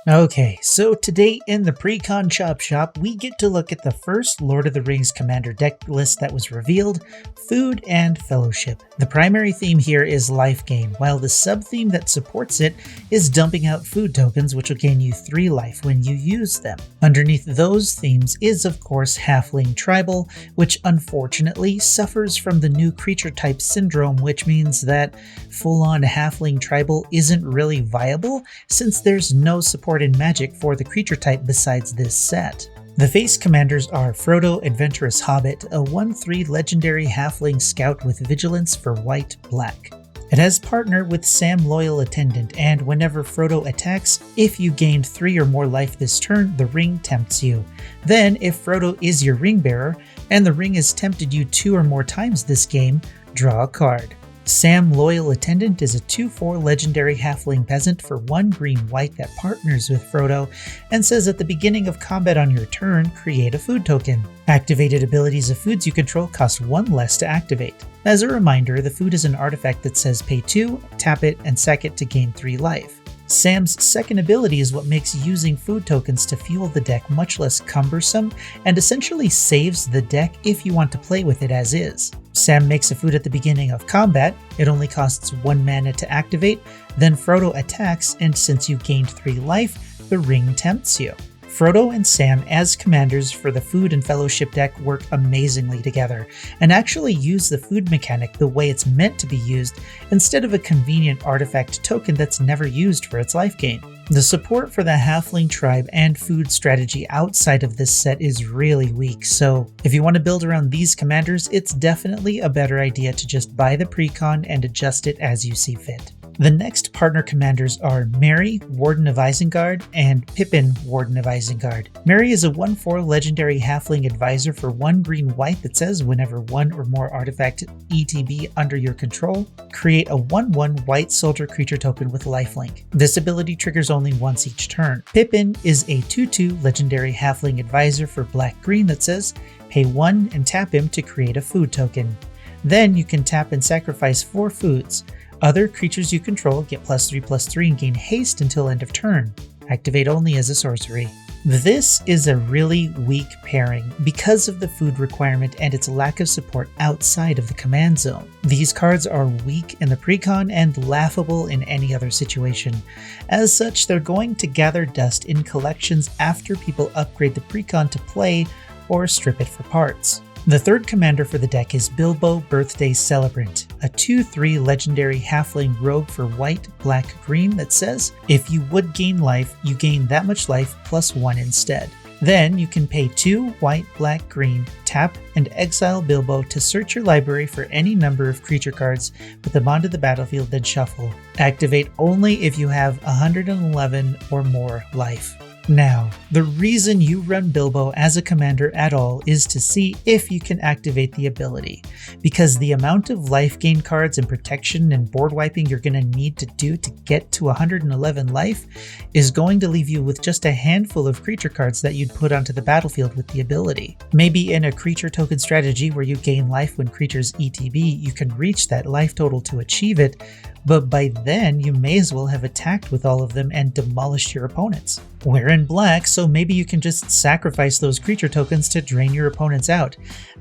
Okay, so today in the Precon Chop Shop, we get to look at the first Lord of the Rings Commander deck list that was revealed, Food and Fellowship. The primary theme here is life gain, while the sub-theme that supports it is dumping out food tokens, which will gain you 3 life when you use them. Underneath those themes is, of course, Halfling Tribal, which unfortunately suffers from the new creature type syndrome, which means that full-on Halfling Tribal isn't really viable, since there's no support in Magic for the creature type besides this set. The face commanders are Frodo, Adventurous Hobbit, a 1/3 legendary halfling scout with vigilance for white-black. It has partner with Sam Loyal Attendant, and whenever Frodo attacks, if you gained 3 or more life this turn, the ring tempts you. Then, if Frodo is your ring bearer, and the ring has tempted you 2 or more times this game, draw a card. Sam Loyal Attendant is a 2/4 legendary halfling peasant for 1 green-white that partners with Frodo and says at the beginning of combat on your turn, create a food token. Activated abilities of foods you control cost 1 less to activate. As a reminder, the food is an artifact that says pay 2, tap it, and sack it to gain 3 life. Sam's second ability is what makes using food tokens to fuel the deck much less cumbersome and essentially saves the deck if you want to play with it as is. Sam makes a food at the beginning of combat, it only costs 1 mana to activate, then Frodo attacks, and since you gained 3 life, the ring tempts you. Frodo and Sam as commanders for the Food and Fellowship deck work amazingly together, and actually use the food mechanic the way it's meant to be used instead of a convenient artifact token that's never used for its life gain. The support for the Halfling tribe and food strategy outside of this set is really weak, so if you want to build around these commanders, it's definitely a better idea to just buy the Precon and adjust it as you see fit. The next partner commanders are Merry, Warden of Isengard, and Pippin, Warden of Isengard. Merry is a 1/4 legendary halfling advisor for 1 green-white that says whenever 1 or more artifact ETB under your control, create a 1/1 white soldier creature token with lifelink. This ability triggers only once each turn. Pippin is a 2/2 legendary halfling advisor for black-green that says pay 1 and tap him to create a food token. Then you can tap and sacrifice 4 foods. Other creatures you control get +3/+3 and gain haste until end of turn. Activate only as a sorcery. This is a really weak pairing because of the food requirement and its lack of support outside of the command zone. These cards are weak in the Precon and laughable in any other situation. As such, they're going to gather dust in collections after people upgrade the Precon to play or strip it for parts. The third commander for the deck is Bilbo Birthday Celebrant, a 2/3 legendary halfling rogue for white, black, green that says, if you would gain life, you gain that much life +1 instead. Then you can pay 2 white, black, green, tap, and exile Bilbo to search your library for any number of creature cards, put them onto the battlefield, then shuffle. Activate only if you have 111 or more life. Now, the reason you run Bilbo as a commander at all is to see if you can activate the ability, because the amount of life gain cards and protection and board wiping you're going to need to do to get to 111 life is going to leave you with just a handful of creature cards that you'd put onto the battlefield with the ability. Maybe in a creature token strategy where you gain life when creatures ETB, you can reach that life total to achieve it, but by then you may as well have attacked with all of them and demolished your opponents. We're in black, so maybe you can just sacrifice those creature tokens to drain your opponents out.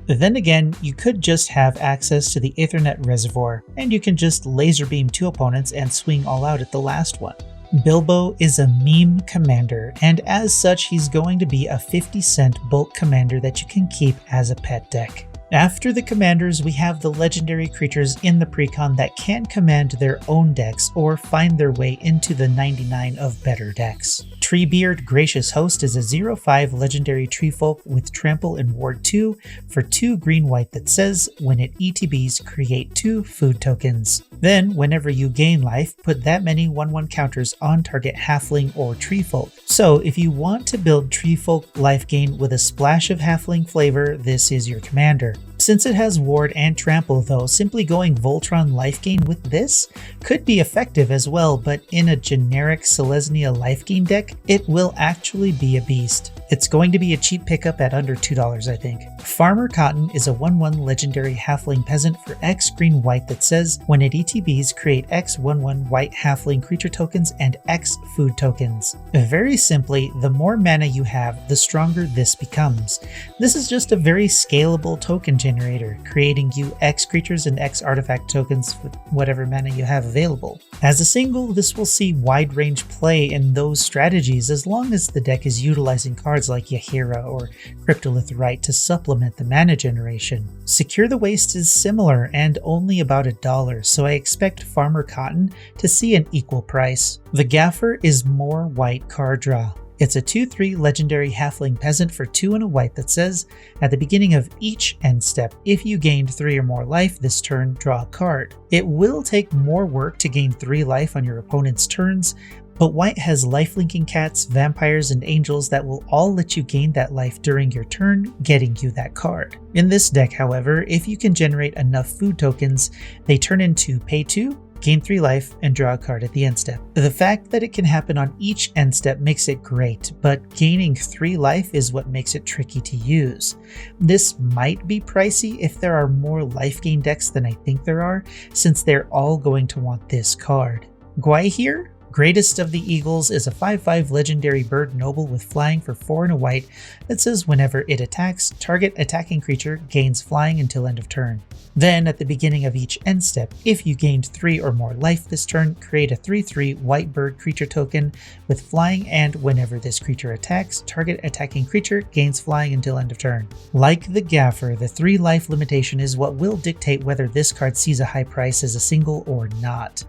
Then again, you could just have access to the Aethernet Reservoir, and you can just laser beam 2 opponents and swing all out at the last one. Bilbo is a meme commander, and as such he's going to be a 50-cent bulk commander that you can keep as a pet deck. After the commanders, we have the legendary creatures in the Precon that can command their own decks or find their way into the 99 of better decks. Treebeard Gracious Host is a 0/5 legendary treefolk with Trample and Ward 2 for 2 green-white that says, when it ETBs, create 2 food tokens. Then, whenever you gain life, put that many 1/1 counters on target halfling or treefolk. So, if you want to build treefolk life gain with a splash of halfling flavor, this is your commander. Since it has Ward and Trample though, simply going Voltron life gain with this could be effective as well, but in a generic Selesnya life gain deck, it will actually be a beast. It's going to be a cheap pickup at under $2, I think. Farmer Cotton is a 1/1 legendary halfling peasant for X green white that says, when it ETBs, create X 1/1 white halfling creature tokens and X food tokens. Very simply, the more mana you have, the stronger this becomes. This is just a very scalable token generator, creating you X creatures and X artifact tokens with whatever mana you have available. As a single, this will see wide range play in those strategies as long as the deck is utilizing cards like Yahira or Cryptolith Rite to supplement the mana generation. Secure the Waste is similar and only about $1, so I expect Farmer Cotton to see an equal price. The Gaffer is more white card draw. It's a 2/3 legendary halfling peasant for 2 and a white that says, at the beginning of each end step, if you gained 3 or more life this turn, draw a card. It will take more work to gain 3 life on your opponent's turns, but white has life-linking cats, vampires, and angels that will all let you gain that life during your turn, getting you that card. In this deck, however, if you can generate enough food tokens, they turn into pay 2, gain 3 life, and draw a card at the end step. The fact that it can happen on each end step makes it great, but gaining 3 life is what makes it tricky to use. This might be pricey if there are more life gain decks than I think there are, since they're all going to want this card. Gwai here? Greatest of the Eagles is a 5/5 legendary bird noble with flying for 4 and a white that says whenever it attacks, target attacking creature gains flying until end of turn. Then, at the beginning of each end step, if you gained 3 or more life this turn, create a 3/3 white bird creature token with flying, and whenever this creature attacks, target attacking creature gains flying until end of turn. Like the Gaffer, the 3 life limitation is what will dictate whether this card sees a high price as a single or not.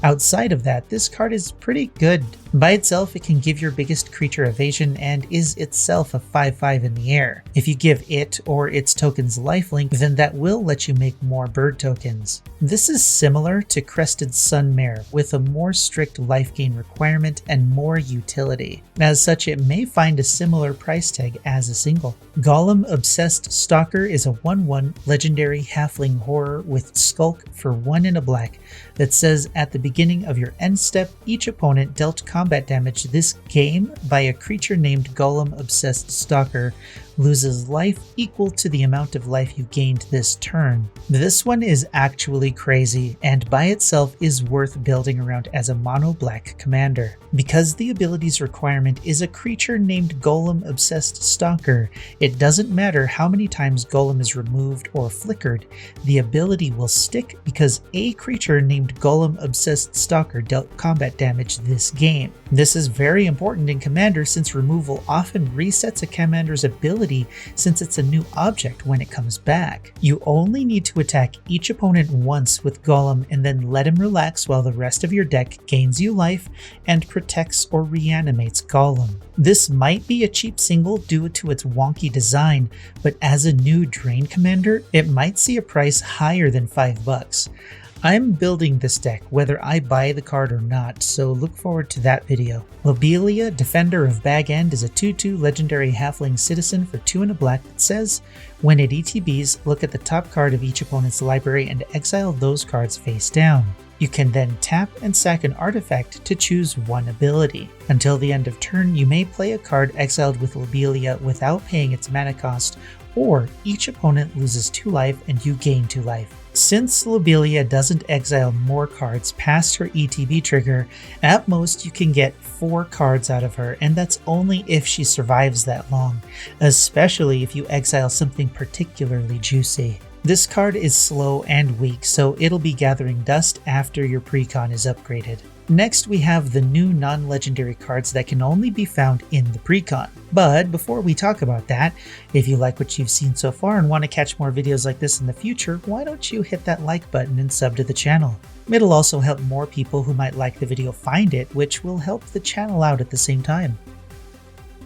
Outside of that, this card is pretty good. By itself, it can give your biggest creature evasion and is itself a 5/5 in the air. If you give it or its tokens lifelink, then that will let you make more bird tokens. This is similar to Crested Sunmare, with a more strict life gain requirement and more utility. As such, it may find a similar price tag as a single. Golem Obsessed Stalker is a 1/1 legendary halfling horror with Skulk for 1 and a black that says at the beginning of your end step, each opponent dealt combat damage this game by a creature named Golem Obsessed Stalker loses life equal to the amount of life you gained this turn. This one is actually crazy, and by itself is worth building around as a mono black commander. Because the ability's requirement is a creature named Golem Obsessed Stalker, it doesn't matter how many times Golem is removed or flickered, the ability will stick because a creature named Golem Obsessed Stalker dealt combat damage this game. This is very important in Commander since removal often resets a commander's ability since it's a new object when it comes back. You only need to attack each opponent once with Golem and then let him relax while the rest of your deck gains you life and protects or reanimates Golem. This might be a cheap single due to its wonky design, but as a new Drain commander, it might see a price higher than $5. I'm building this deck whether I buy the card or not, so look forward to that video. Lobelia, Defender of Bag End, is a 2/2 legendary halfling citizen for 2 and a black that says, when it ETBs, look at the top card of each opponent's library and exile those cards face down. You can then tap and sack an artifact to choose one ability. Until the end of turn, you may play a card exiled with Lobelia without paying its mana cost, or each opponent loses 2 life and you gain 2 life. Since Lobelia doesn't exile more cards past her ETB trigger, at most you can get 4 cards out of her, and that's only if she survives that long, especially if you exile something particularly juicy. This card is slow and weak, so it'll be gathering dust after your Precon is upgraded. Next, we have the new non-legendary cards that can only be found in the Precon. But before we talk about that, if you like what you've seen so far and want to catch more videos like this in the future, why don't you hit that like button and sub to the channel? It'll also help more people who might like the video find it, which will help the channel out at the same time.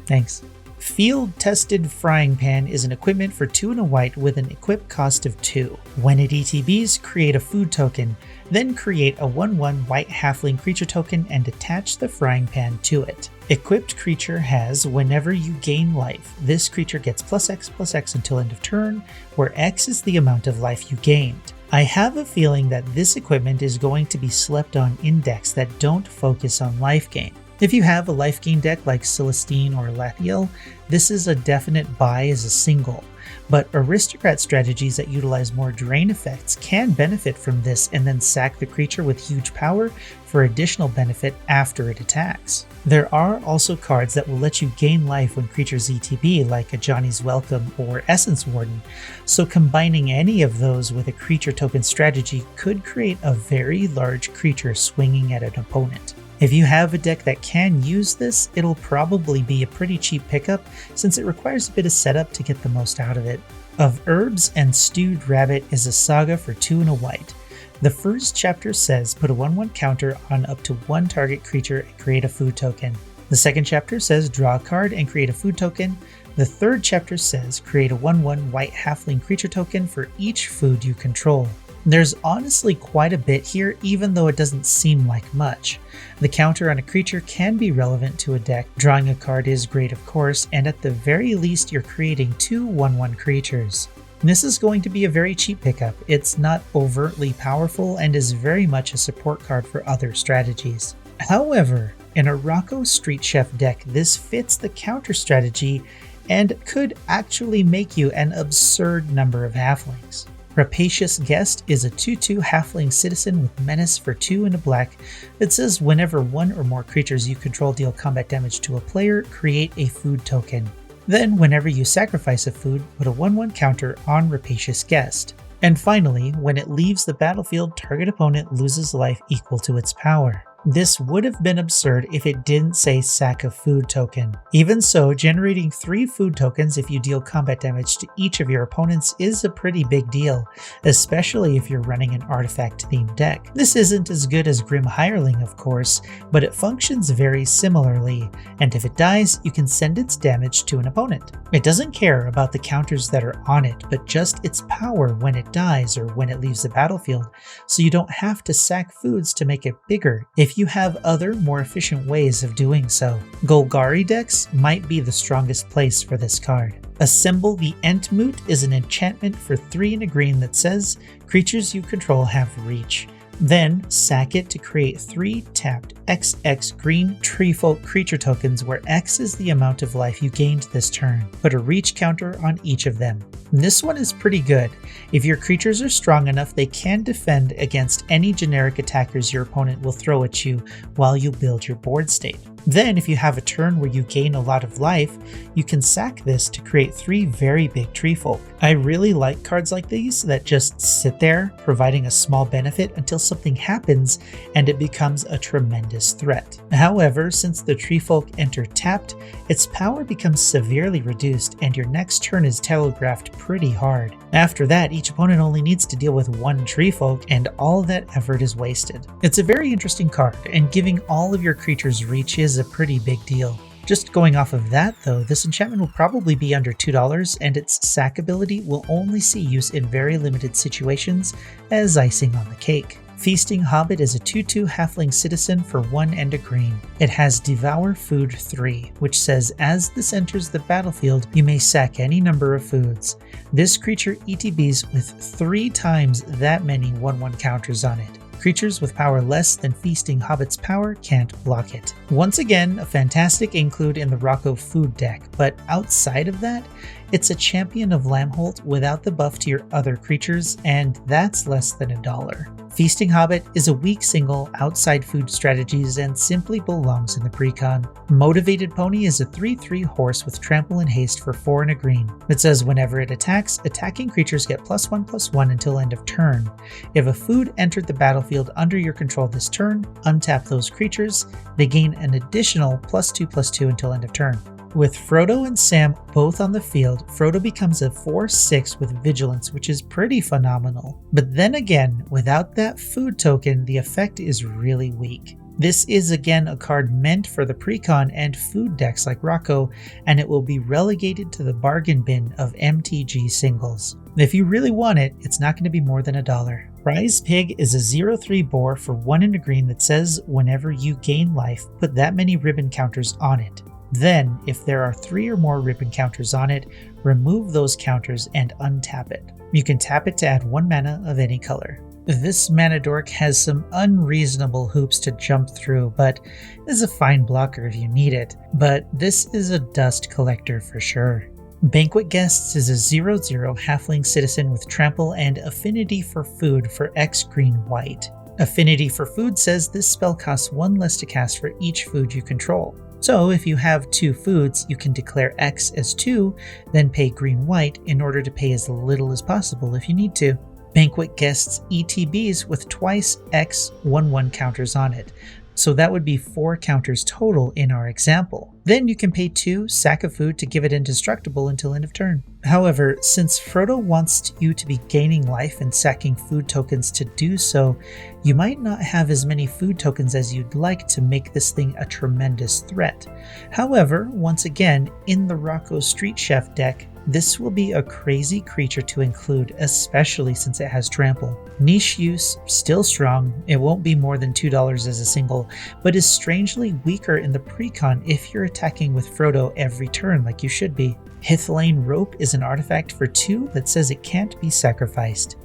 Thanks. Field-Tested Frying Pan is an equipment for 2 and a white with an equip cost of 2. When it ETBs, create a food token, then create a 1/1 white halfling creature token and attach the frying pan to it. Equipped creature has, whenever you gain life, this creature gets +X until end of turn, where X is the amount of life you gained. I have a feeling that this equipment is going to be slept on in decks that don't focus on life gain. If you have a Lifegain deck like Celestine or Lathiel, this is a definite buy as a single, but aristocrat strategies that utilize more drain effects can benefit from this and then sack the creature with huge power for additional benefit after it attacks. There are also cards that will let you gain life when creatures ETB, like a Johnny's Welcome or Essence Warden, so combining any of those with a creature token strategy could create a very large creature swinging at an opponent. If you have a deck that can use this, it'll probably be a pretty cheap pickup since it requires a bit of setup to get the most out of it. Of Herbs and Stewed Rabbit is a saga for 2 and a white. The first chapter says put a 1/1 counter on up to one target creature and create a food token. The second chapter says draw a card and create a food token. The third chapter says create a 1/1 white halfling creature token for each food you control. There's honestly quite a bit here, even though it doesn't seem like much. The counter on a creature can be relevant to a deck, drawing a card is great of course, and at the very least you're creating 2 1/1 creatures. This is going to be a very cheap pickup. It's not overtly powerful and is very much a support card for other strategies. However, in a Rocco Street Chef deck, this fits the counter strategy and could actually make you an absurd number of halflings. Rapacious Guest is a 2/2 halfling citizen with menace for 2 and a black that says whenever one or more creatures you control deal combat damage to a player, create a food token. Then whenever you sacrifice a food, put a 1/1 counter on Rapacious Guest. And finally, when it leaves the battlefield, target opponent loses life equal to its power. This would have been absurd if it didn't say sack a food token. Even so, generating 3 food tokens if you deal combat damage to each of your opponents is a pretty big deal, especially if you're running an artifact-themed deck. This isn't as good as Grim Hireling, of course, but it functions very similarly, and if it dies, you can send its damage to an opponent. It doesn't care about the counters that are on it, but just its power when it dies or when it leaves the battlefield, so you don't have to sack foods to make it bigger if you have other, more efficient ways of doing so. Golgari decks might be the strongest place for this card. Assemble the Entmoot is an enchantment for 3 and a green that says creatures you control have reach. Then sack it to create 3 tapped XX green treefolk creature tokens where X is the amount of life you gained this turn. Put a reach counter on each of them. This one is pretty good. If your creatures are strong enough, they can defend against any generic attackers your opponent will throw at you while you build your board state. Then, if you have a turn where you gain a lot of life, you can sack this to create 3 very big treefolk. I really like cards like these that just sit there, providing a small benefit until something happens and it becomes a tremendous threat. However, since the treefolk enter tapped, its power becomes severely reduced and your next turn is telegraphed pretty hard. After that, each opponent only needs to deal with 1 treefolk and all that effort is wasted. It's a very interesting card, and giving all of your creatures reach is a pretty big deal. Just going off of that though, this enchantment will probably be under $2 and its sack ability will only see use in very limited situations as icing on the cake. Feasting Hobbit is a 2/2 halfling citizen for 1 and a green. It has Devour Food 3, which says as this enters the battlefield, you may sack any number of foods. This creature ETBs with 3 times that many 1/1 counters on it. Creatures with power less than Feasting Hobbit's power can't block it. Once again, a fantastic include in the Rocco Food deck, but outside of that, it's a champion of Lamholt without the buff to your other creatures, and that's less than $1. Feasting Hobbit is a weak single outside food strategies and simply belongs in the Precon. Motivated Pony is a 3/3 horse with trample and haste for 4 and a green. It says whenever it attacks, attacking creatures get +1/+1 until end of turn. If a food entered the battlefield under your control this turn, untap those creatures. They gain an additional +2/+2 until end of turn. With Frodo and Sam both on the field, Frodo becomes a 4/6 with Vigilance, which is pretty phenomenal. But then again, without that food token, the effect is really weak. This is again a card meant for the Precon and food decks like Rocco, and it will be relegated to the bargain bin of MTG singles. If you really want it, it's not going to be more than $1. Prize Pig is a 0/3 boar for 1 and a green that says whenever you gain life, put that many ribbon counters on it. Then, if there are 3 or more ribbon counters on it, remove those counters and untap it. You can tap it to add 1 mana of any color. This mana dork has some unreasonable hoops to jump through, but is a fine blocker if you need it. But this is a dust collector for sure. Banquet Guests is a 0/0 halfling citizen with trample and affinity for food for X green-white. Affinity for food says this spell costs 1 less to cast for each food you control. So if you have 2 foods, you can declare X as 2, then pay green-white in order to pay as little as possible if you need to. Banquet Guests ETBs with twice X 1/1 counters on it. So that would be 4 counters total in our example. Then you can pay 2, sack of food to give it indestructible until end of turn. However, since Frodo wants you to be gaining life and sacking food tokens to do so, you might not have as many food tokens as you'd like to make this thing a tremendous threat. However, once again, in the Rocco Street Chef deck, this will be a crazy creature to include, especially since it has trample. Niche use, still strong, it won't be more than $2 as a single, but is strangely weaker in the Precon if you're attacking with Frodo every turn like you should be. Hithlane Rope is an artifact for 2 that says it can't be sacrificed.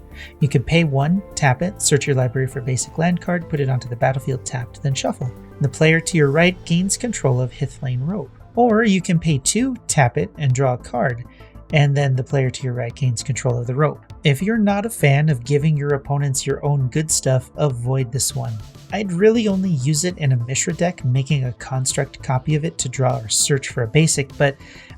You can pay 1, tap it, search your library for a basic land card, put it onto the battlefield tapped, then shuffle. The player to your right gains control of Hithlane Rope. Or you can pay 2, tap it, and draw a card, and then the player to your right gains control of the rope. If you're not a fan of giving your opponents your own good stuff, avoid this one. I'd really only use it in a Mishra deck, making a construct copy of it to draw or search for a basic, but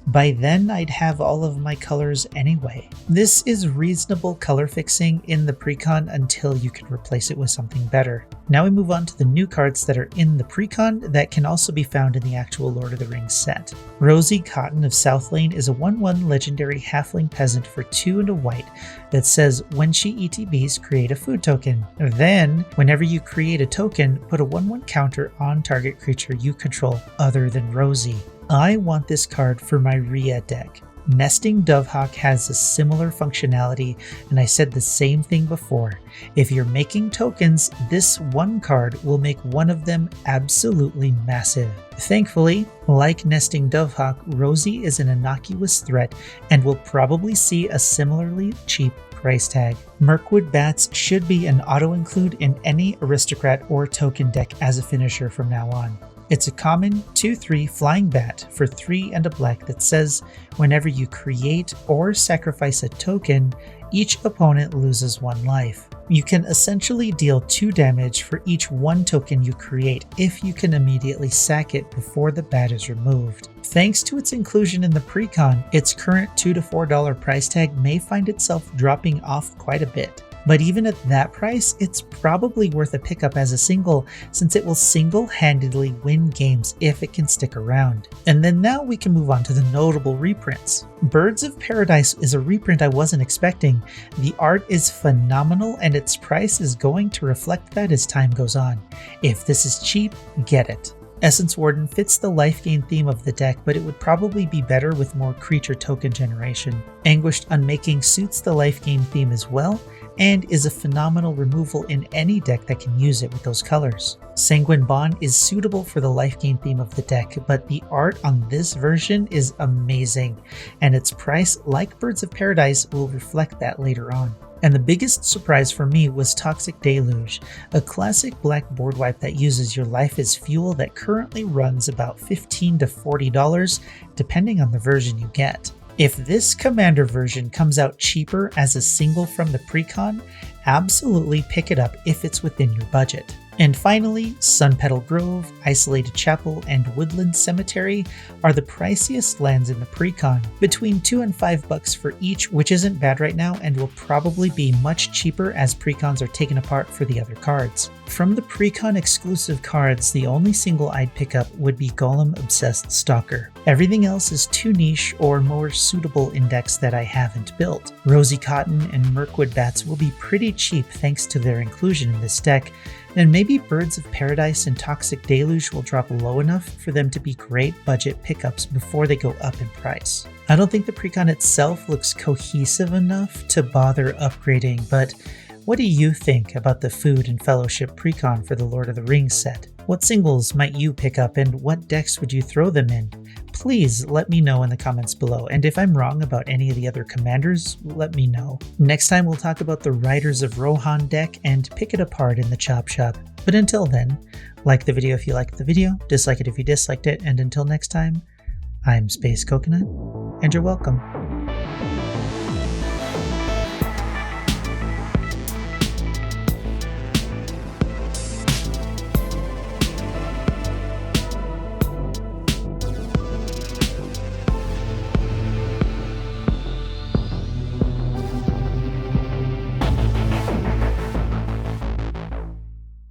by then I'd have all of my colors anyway. This is reasonable color fixing in the Precon until you can replace it with something better. Now we move on to the new cards that are in the Precon that can also be found in the actual Lord of the Rings set. Rosie Cotton of South Lane is a 1/1 legendary halfling peasant for 2 and a white that says when she ETBs, create a food token. Then, whenever you create a token, put a 1/1 counter on target creature you control other than Rosie. I want this card for my Rhea deck. Nesting Dovehawk has a similar functionality, and I said the same thing before. If you're making tokens, this one card will make one of them absolutely massive. Thankfully, like Nesting Dovehawk, Rosie is an innocuous threat and will probably see a similarly cheap price tag. Mirkwood Bats should be an auto-include in any aristocrat or token deck as a finisher from now on. It's a common 2/3 flying bat for 3 and a black that says whenever you create or sacrifice a token, each opponent loses 1 life. You can essentially deal 2 damage for each 1 token you create if you can immediately sack it before the bat is removed. Thanks to its inclusion in the Precon, its current $2 to $4 price tag may find itself dropping off quite a bit. But even at that price, it's probably worth a pickup as a single since it will single-handedly win games if it can stick around. And then now we can move on to the notable reprints. Birds of Paradise is a reprint I wasn't expecting. The art is phenomenal and its price is going to reflect that as time goes on. If this is cheap, get it. Essence Warden fits the Lifegain theme of the deck, but it would probably be better with more creature token generation. Anguished Unmaking suits the Lifegain theme as well, and is a phenomenal removal in any deck that can use it with those colors. Sanguine Bond is suitable for the Lifegain theme of the deck, but the art on this version is amazing, and its price, like Birds of Paradise, will reflect that later on. And the biggest surprise for me was Toxic Deluge, a classic black board wipe that uses your life as fuel that currently runs about $15 to $40, depending on the version you get. If this Commander version comes out cheaper as a single from the Precon, absolutely pick it up if it's within your budget. And finally, Sunpetal Grove, Isolated Chapel, and Woodland Cemetery are the priciest lands in the Precon, between $2 and $5 for each, which isn't bad right now and will probably be much cheaper as Precons are taken apart for the other cards. From the Precon exclusive cards, the only single I'd pick up would be Golem Obsessed Stalker. Everything else is too niche or more suitable in decks that I haven't built. Rosie Cotton and Mirkwood Bats will be pretty cheap thanks to their inclusion in this deck, and maybe Birds of Paradise and Toxic Deluge will drop low enough for them to be great budget pickups before they go up in price. I don't think the Precon itself looks cohesive enough to bother upgrading, but what do you think about the Food and Fellowship Precon for the Lord of the Rings set? What singles might you pick up and what decks would you throw them in? please let me know in the comments below. And if I'm wrong about any of the other commanders, let me know. Next time we'll talk about the Riders of Rohan deck and pick it apart in the Chop Shop. But until then, like the video if you liked the video, dislike it if you disliked it, and until next time, I'm Space Coconut, and you're welcome.